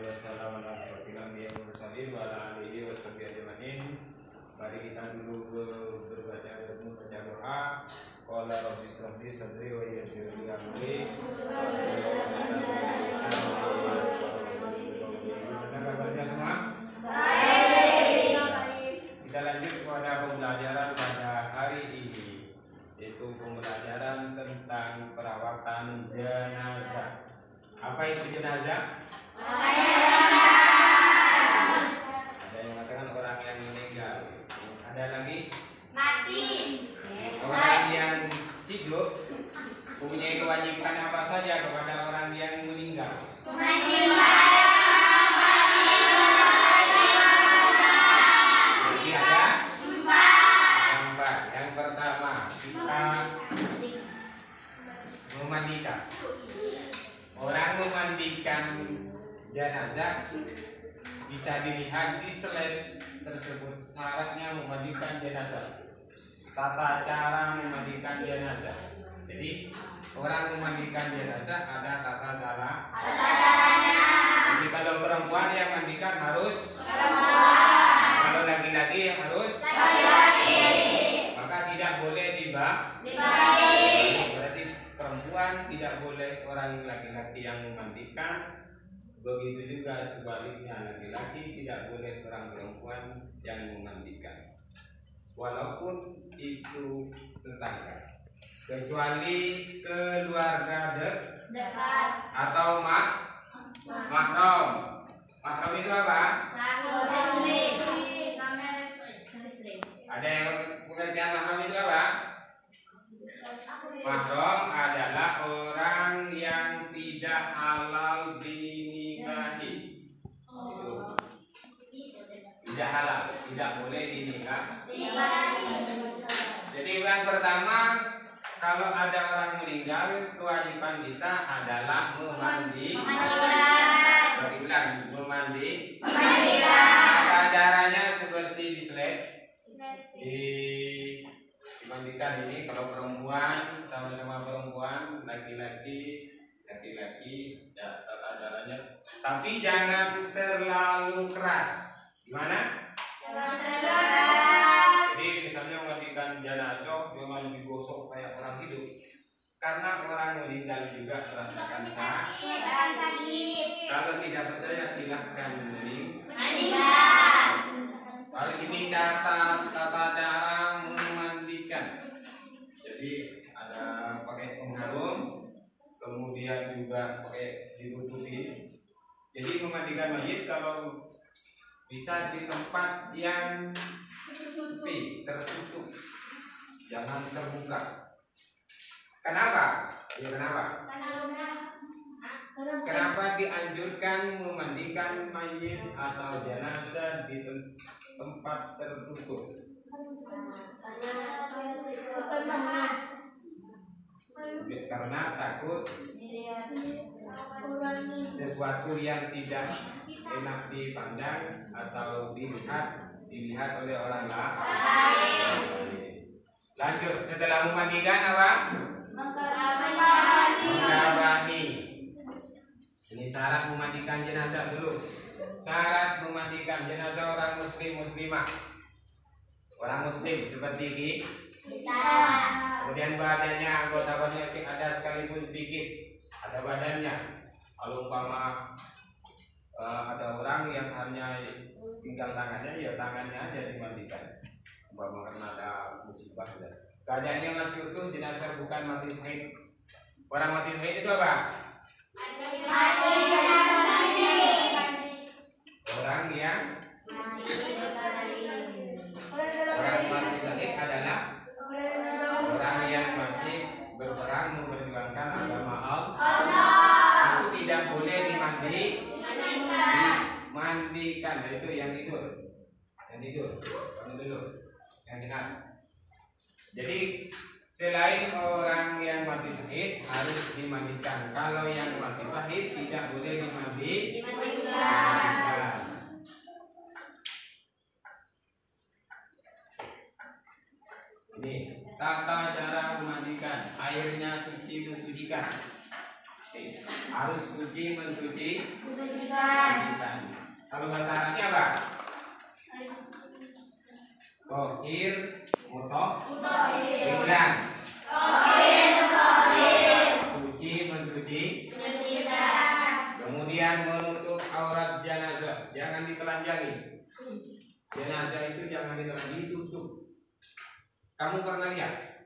salatu wassalamu ala asyrofil anbiya'i wal mursalin wa ala alihi wa sahbihi ajmain. Mari kita dulu berbaca doa. Qala rabbi shrah li sadri wa yassir li amri. Kabarnya semua? Baik. Kita lanjut pada pembelajaran pada hari ini, yaitu pembelajaran tentang perawatan jenazah. Apa itu jenazah? Ada yang mengatakan orang yang meninggal. Ada lagi? Mati. Orang yang hidup mempunyai kewajiban apa saja kepada orang yang meninggal? Jadi ada empat. Yang pertama kita memandikan. Orang memandikan jenazah bisa dilihat di slide tersebut. Syaratnya memandikan jenazah. Tata cara memandikan jenazah. Jadi orang memandikan jenazah ada tata cara. Jadi kalau perempuan yang mandikan harus kalau laki-laki yang harus laki-laki. Maka tidak boleh dibalik. Berarti perempuan tidak boleh orang laki-laki yang memandikan. Begitu juga sebaliknya, laki-laki tidak boleh orang perempuan yang memandikan, walaupun itu tetangga, kecuali keluarga dekat atau mahram. Mahram itu apa? Ada yang pengertian mahram itu apa? Mahram adalah orang yang tidak halal dinikahi. Itu tidak halal, tidak boleh dinikah. Jadi yang pertama, kalau ada orang meninggal, kewajiban kita adalah memandi. Tata caranya seperti di slide. Dimandikan ini kalau perempuan sama-sama perempuan, laki-laki ya, tata caranya. Tapi jangan terlalu keras. Gimana? Jangan terlalu keras. Jadi misalnya memandikan jenazah jangan digosok kayak orang hidup. Karena orang meninggal juga merasakan sakit. Kalau tidak percaya silahkan mandikan. Kalau ini tata cara memandikan. Jadi ada pakai pengharum, kemudian juga pakai ditutupin. Jadi memandikan mayit kalau bisa di tempat yang sepi, tertutup, jangan terbuka. Kenapa? Kenapa dianjurkan memandikan mayit atau jenazah di tempat tertutup? Karena takut sesuatu yang tidak enak dipandang atau dilihat oleh orang lain. Lanjut, setelah memandikan apa? Mengkabani. Ini syarat memandikan jenazah dulu. Syarat memandikan jenazah orang muslimah. Orang muslim seperti kita. Kemudian badannya, anggota badannya ada sekalipun sedikit, ada badannya. Kalau umpama ada orang yang hanya tinggal tangannya, ya tangannya aja dimandikan. Umpama karena ada musibah. Keadaannya masih utuh, jenazah bukan mati syahid. Orang mati syahid itu apa? Orang yang mati syahid adalah orang yang mati berperang memperjuangkan agama Allah. Itu tidak boleh dimandikan. Itu yang tidur. Kamu dulu. Yang sehat. Jadi selain orang yang mati syahid harus dimandikan. Kalau yang mati syahid tidak boleh dimandikan. Ini tata cara memandikan. Airnya suci mensucikan. Harus suci mensucikan. Kalau bahasa Arabnya apa? Tohir, diulang. Suci, mensuci. Kemudian menutup aurat jenazah, jangan ditelanjangi. Jenazah itu jangan ditelanjangi, ditutup. Kamu pernah lihat?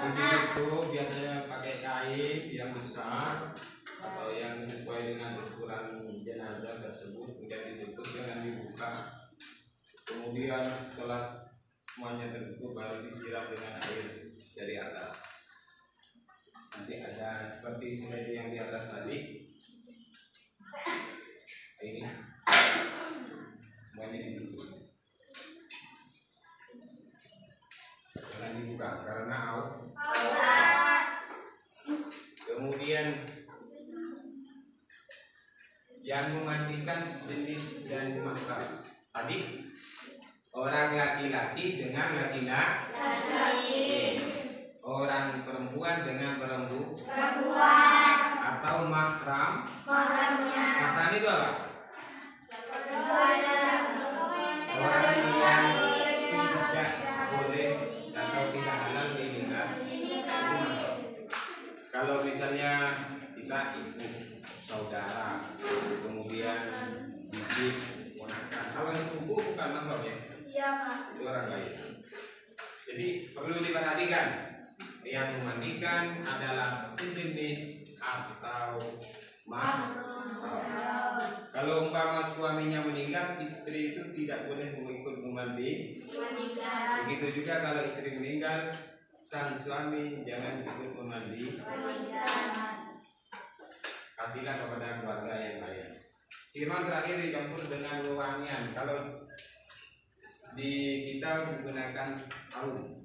Ditutup biasanya pakai kain yang besar atau yang sesuai dengan ukuran jenazah tersebut, kemudian ditutup, jangan dibuka. Kemudian setelah semuanya tertutup baru disiram dengan air dari atas. Nanti ada seperti slide yang di atas tadi. Ini semuanya ditutup. Jangan dibuka karena aurat. Kemudian yang memandikan jenis dan mahram. Tadi orang laki-laki dengan laki-laki, orang perempuan dengan perempuan, atau mahramnya. Mahram itu apa? Orang yang tidak boleh atau tidak halal dinikah. Kalau misalnya kita ibu, saudara, kemudian bibi, ponakan. Kalau sepupu bukan mahram ya? Iya, Pak. Itu orang lain. Jadi perlu diperhatikan, yang memandikan adalah sejenis atau mahram. Kalau umpama suaminya meninggal, istri itu tidak boleh mengikut memandikan. Begitu juga kalau istri meninggal, sang suami jangan ikut memandikan. Kasihlah kepada keluarga yang lain. Sirman terakhir dicampur dengan wewangian. Kalau di kita menggunakan harum,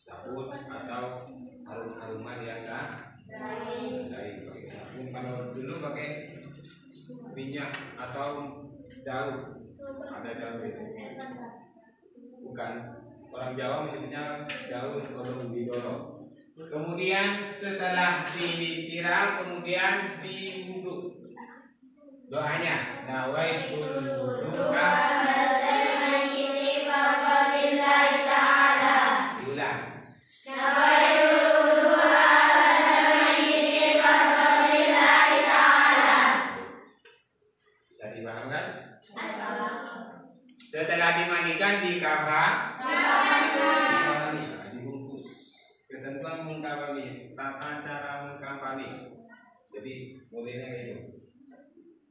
sabun atau harum-haruman yang lain. Kalau dulu pakai minyak atau daun, ada daun itu. Bukan, orang Jawa menyebutnya daun odong bidoro. Kemudian setelah disiram, kemudian diwudhu. Doanya, nawaitul wudu'a lillahi ta'ala. Diulang. Nawaitul wudu'a lillahi ta'ala. Bisa dipahamkan? Setelah dimandikan dikafani, dibungkus. Ketentuan mengkafani, tata cara mengkafani. Jadi bolehnya kayak gitu.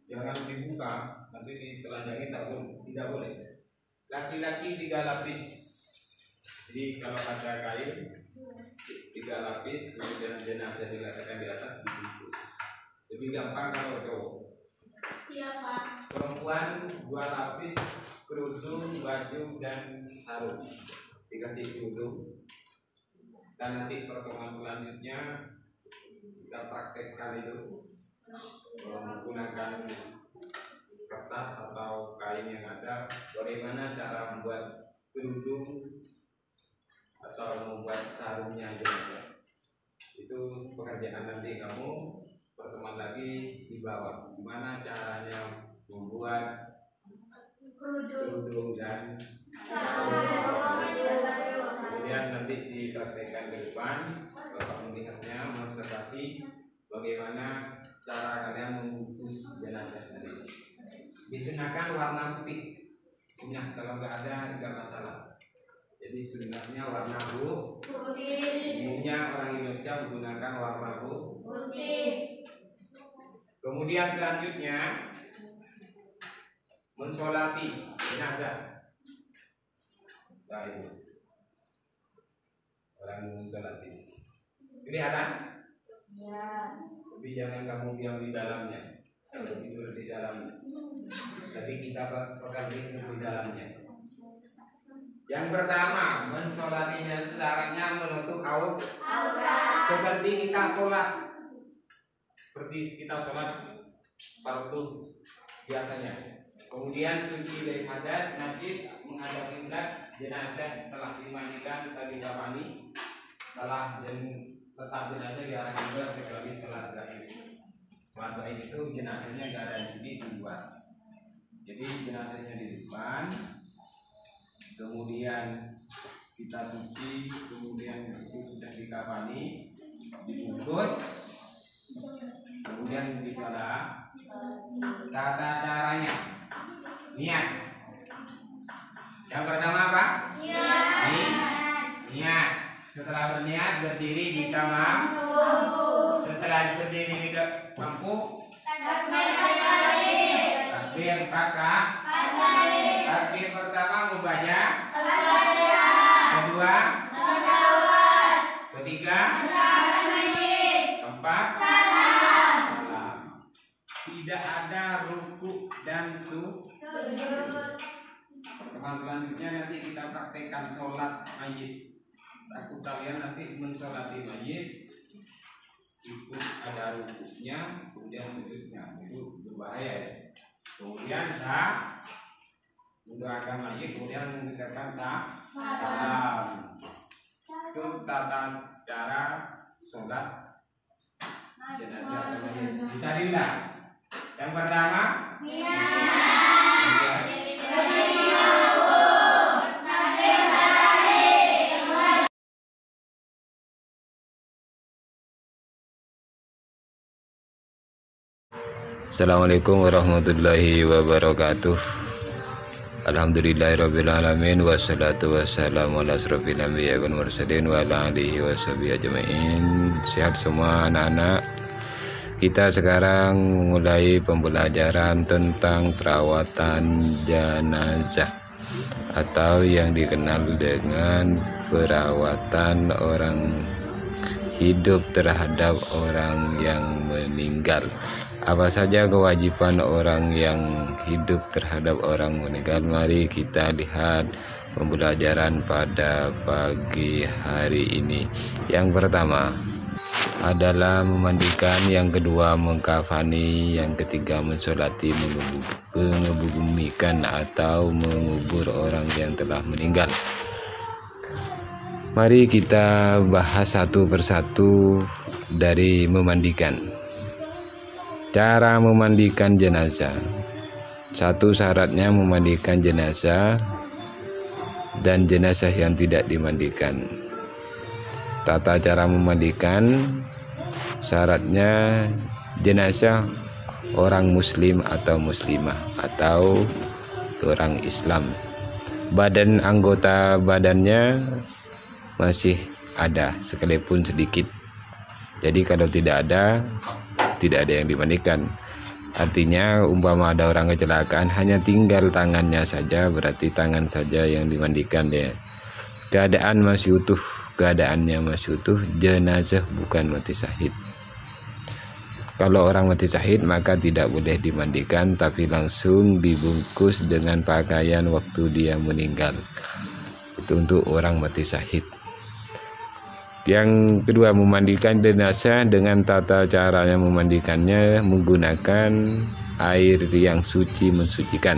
Jangan dibuka, nanti ditelanjangi tidak boleh. Laki-laki 3 lapis. Jadi kalau ada kain 3 lapis, kemudian jenazah diletakkan di atas, dibungkus. Lebih gampang kalau cowok. Iya, Pak. Perempuan 2 lapis, kerudung, baju dan sarung. Dikasih kerudung. Dan nanti pertemuan selanjutnya kita praktekkan itu menggunakan kertas atau kain yang ada, bagaimana cara membuat kerudung atau membuat sarungnya jenazah. Itu pekerjaan nanti kamu pertemuan lagi di bawah. Gimana caranya membuat kerudung dan kemudian nanti dipraktekkan ke depan. Bapak melihatnya menobservasi bagaimana cara kalian membungkus jenazah tadi. Disunahkan warna putih. Sunnah, kalau nggak ada tidak masalah. Jadi sunnahnya warna putih. Umumnya orang Indonesia menggunakan warna putih. Kemudian selanjutnya mensolati jenazah. Nah itu orang mensolati. Kelihatan? Ya. Tapi jangan kamu diam di dalamnya. Kalau tidur di dalamnya. Tapi kita bakal tidur di dalamnya. Yang pertama, mensolatinya syaratnya menutup aurat. Seperti kita sholat. Seperti kita sholat fardu biasanya. Kemudian suci dari hadas, najis, menghadap kiblat, jenazah telah dimandikan, tadi kafani, telah tetap jenazah di arah kiblat kecuali sholat terakhir. Sholat gaib itu jenazahnya nggak ada di luar. Jadi jenazahnya di depan, kemudian kita suci, kemudian itu sudah dikafani, dibungkus, kemudian disolat. Tata caranya, niat. Yang pertama apa? Niat. Setelah berniat berdiri di kamar. Setelah berdiri di bangku, takbir 4 kali. Takbir pertama membaca, kedua, ketiga, keempat, salam. Tidak ada ruku dan sujud. Selanjutnya nanti kita praktekkan sholat mayit. Takut kalian nanti mensolati mayit ikut ada rukunya, kemudian sujudnya, itu berbahaya ya. Kemudian mendoakan mayit, kemudian mengucapkan salam. Itu tata cara sholat jenazah mayit. Bisa diulang. Yang pertama, Assalamualaikum warahmatullahi wabarakatuh. Alhamdulillahirabbil alamin wassalatu wassalamu ala asrofil anbiya'i wal mursalin wa ala alihi washabihi ajmain. Sehat semua anak-anak. Kita sekarang memulai pembelajaran tentang perawatan jenazah atau yang dikenal dengan perawatan orang hidup terhadap orang yang meninggal. Apa saja kewajiban orang yang hidup terhadap orang meninggal? Mari kita lihat pembelajaran pada pagi hari ini. Yang pertama adalah memandikan, yang kedua mengkafani, yang ketiga mensolati, mengebumikan atau mengubur orang yang telah meninggal. Mari kita bahas satu persatu dari memandikan. Cara memandikan jenazah. Satu syaratnya memandikan jenazah dan jenazah yang tidak dimandikan. Tata cara memandikan, syaratnya jenazah orang muslim atau muslimah atau orang Islam. Badan anggota badannya masih ada sekalipun sedikit. Jadi kalau tidak ada yang dimandikan. Artinya umpama ada orang kecelakaan hanya tinggal tangannya saja, berarti tangan saja yang dimandikan ya. Keadaan masih utuh, keadaannya masih utuh, jenazah bukan mati syahid. Kalau orang mati syahid maka tidak boleh dimandikan, tapi langsung dibungkus dengan pakaian waktu dia meninggal. Itu untuk orang mati syahid. Yang kedua, memandikan jenazah dengan tata caranya memandikannya menggunakan air yang suci mensucikan,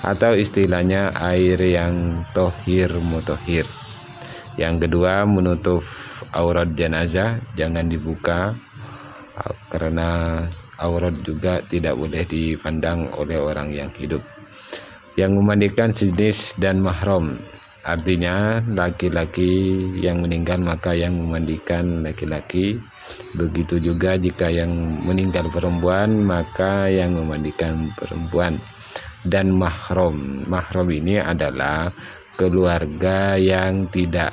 atau istilahnya air yang tohir mutohir. Yang kedua, menutup aurat jenazah, jangan dibuka karena aurat juga tidak boleh dipandang oleh orang yang hidup. Yang memandikan jenis dan mahram, artinya laki-laki yang meninggal maka yang memandikan laki-laki. Begitu juga jika yang meninggal perempuan maka yang memandikan perempuan. Dan mahram, mahram ini adalah keluarga yang tidak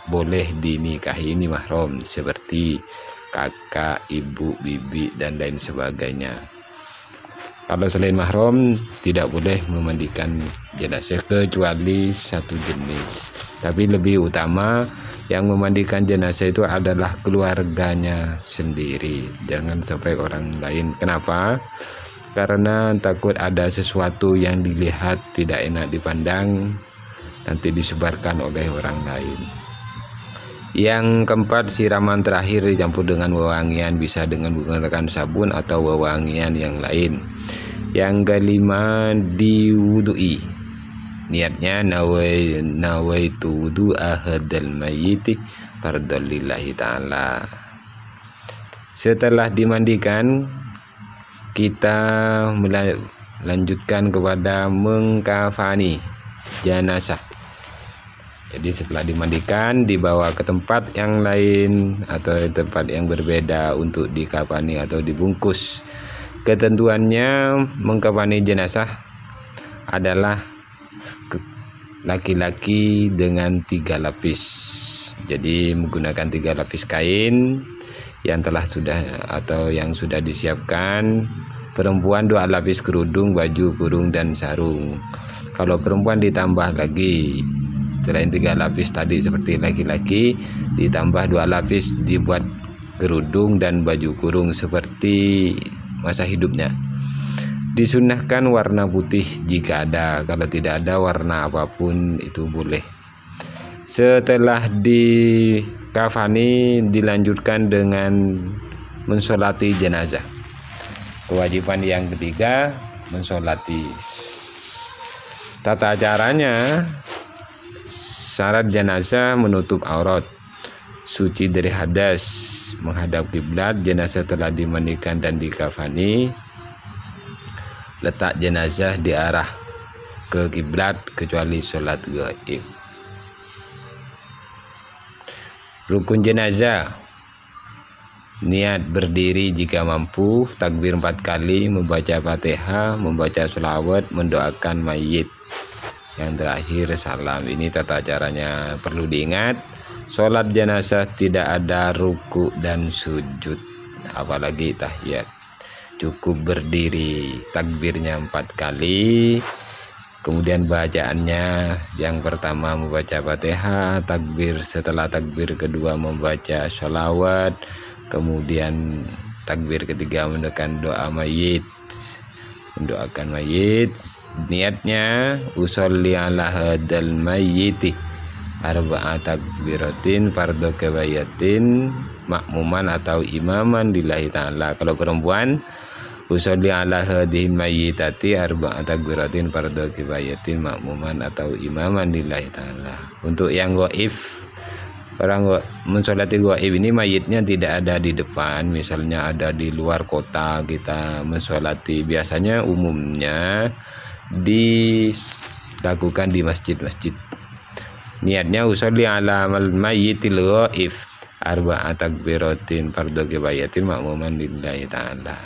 boleh dinikahi, ini mahram, seperti kakak, ibu, bibi dan lain sebagainya. Kalau selain mahram tidak boleh memandikan jenazah kecuali satu jenis. Tapi lebih utama yang memandikan jenazah itu adalah keluarganya sendiri, jangan sampai orang lain. Kenapa? Karena takut ada sesuatu yang dilihat tidak enak dipandang, nanti disebarkan oleh orang lain. Yang keempat, siraman terakhir dicampur dengan wewangian, bisa dengan menggunakan sabun atau wewangian yang lain. Yang kelima, diwudui. Niatnya nawaitu wudu'a hadzal mayyiti fardhon lillahi ta'ala. Setelah dimandikan, kita melanjutkan kepada mengkafani jenazah. Jadi setelah dimandikan dibawa ke tempat yang lain atau tempat yang berbeda untuk dikafani atau dibungkus. Ketentuannya mengkafani jenazah adalah laki-laki dengan 3 lapis. Jadi menggunakan 3 lapis kain yang sudah disiapkan. Perempuan 2 lapis kerudung, baju kurung dan sarung. Kalau perempuan ditambah lagi, selain 3 lapis tadi seperti laki-laki, ditambah 2 lapis dibuat kerudung dan baju kurung seperti masa hidupnya. Disunahkan warna putih jika ada, kalau tidak ada warna apapun itu boleh. Setelah dikafani dilanjutkan dengan mensolati jenazah. Kewajiban yang ketiga, mensolati. Tata caranya, syarat jenazah menutup aurat, suci dari hadas, menghadap kiblat. Jenazah telah dimandikan dan dikafani, letak jenazah di arah ke kiblat kecuali sholat gaib. Rukun jenazah: niat berdiri jika mampu, takbir 4 kali, membaca Fatihah, membaca sholawat, mendoakan mayit. Yang terakhir salam. Ini tata caranya. Perlu diingat, sholat jenazah tidak ada ruku dan sujud, apalagi tahiyat. Cukup berdiri, takbirnya 4 kali, kemudian bacaannya yang pertama membaca Fatihah, setelah takbir kedua membaca sholawat, kemudian takbir ketiga mendoakan mendoakan mayit. Niatnya usolli ala hadal mayyiti arba'a takbiratin fardhu kifayatin makmuman atau imaman lillahi ta'ala. Kalau perempuan, usolli ala hadhil mayyitati arba'a takbiratin fardhu kifayatin makmuman atau imaman lillahi ta'ala. Untuk yang gaib, orang mensolati gaib ini mayitnya tidak ada di depan, misalnya ada di luar kota, kita mensolati biasanya umumnya dilakukan di masjid-masjid. Niatnya usolli ala mayyitil ghaib arba'a takbiratin fardhu kifayatin makmuman lillahi ta'ala.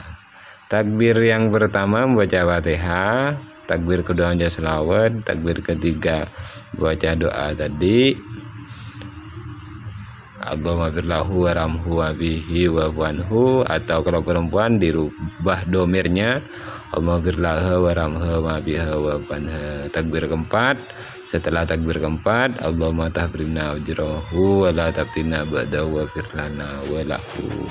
Takbir yang pertama membaca Fatihah, takbir kedua membaca sholawat, takbir ketiga baca doa tadi, Allahumma firlahu waramhu wabihi wabuanhu, atau kalau perempuan dirubah domirnya Allahumma firlahu waramhu wabiha wabuanha. Takbir keempat, setelah takbir keempat Allahumma tahbirna ujrohu wala tabtina ba'dahu wa firlana walahu.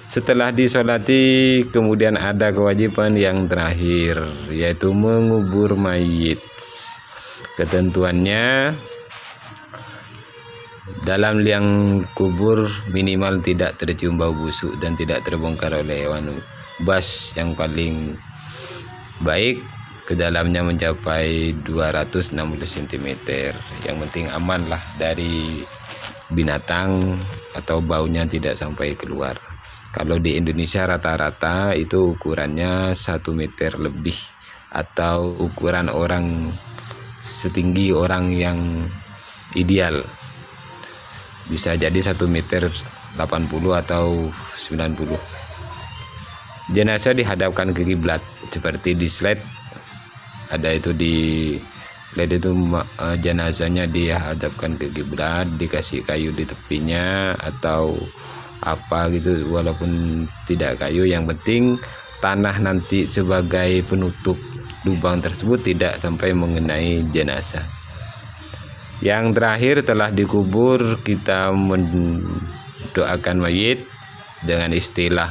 Setelah disolati kemudian ada kewajiban yang terakhir, yaitu mengubur mayit. Ketentuannya, dalam liang kubur minimal tidak tercium bau busuk dan tidak terbongkar oleh hewan buas. Yang paling baik ke dalamnya mencapai 260 cm. Yang penting aman lah dari binatang atau baunya tidak sampai keluar. Kalau di Indonesia rata-rata itu ukurannya 1 meter lebih, atau ukuran orang setinggi orang yang ideal. Bisa jadi 1 meter 80 atau 90. Jenazah dihadapkan ke kiblat seperti di slide. Ada itu di slide itu, jenazahnya dihadapkan ke kiblat, dikasih kayu di tepinya atau apa gitu, walaupun tidak kayu, yang penting tanah nanti sebagai penutup lubang tersebut tidak sampai mengenai jenazah. Yang terakhir, telah dikubur, kita mendoakan mayit dengan istilah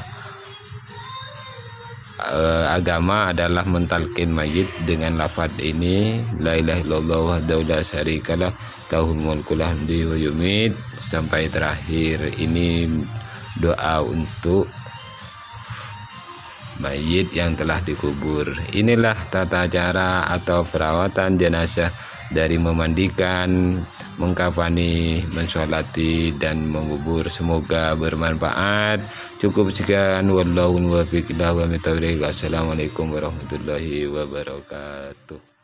agama adalah mentalkin mayit dengan lafaz ini, la ilaha illallah wahdahu la syarikalah lahul mulku wa yumiit, sampai terakhir. Ini doa untuk mayit yang telah dikubur. Inilah tata cara atau perawatan jenazah, dari memandikan, mengkafani, mensolati dan mengubur. Semoga bermanfaat. Cukup sekian, wallahu muwaffiq ila aqwamit thoriq. Assalamualaikum warahmatullahi wabarakatuh.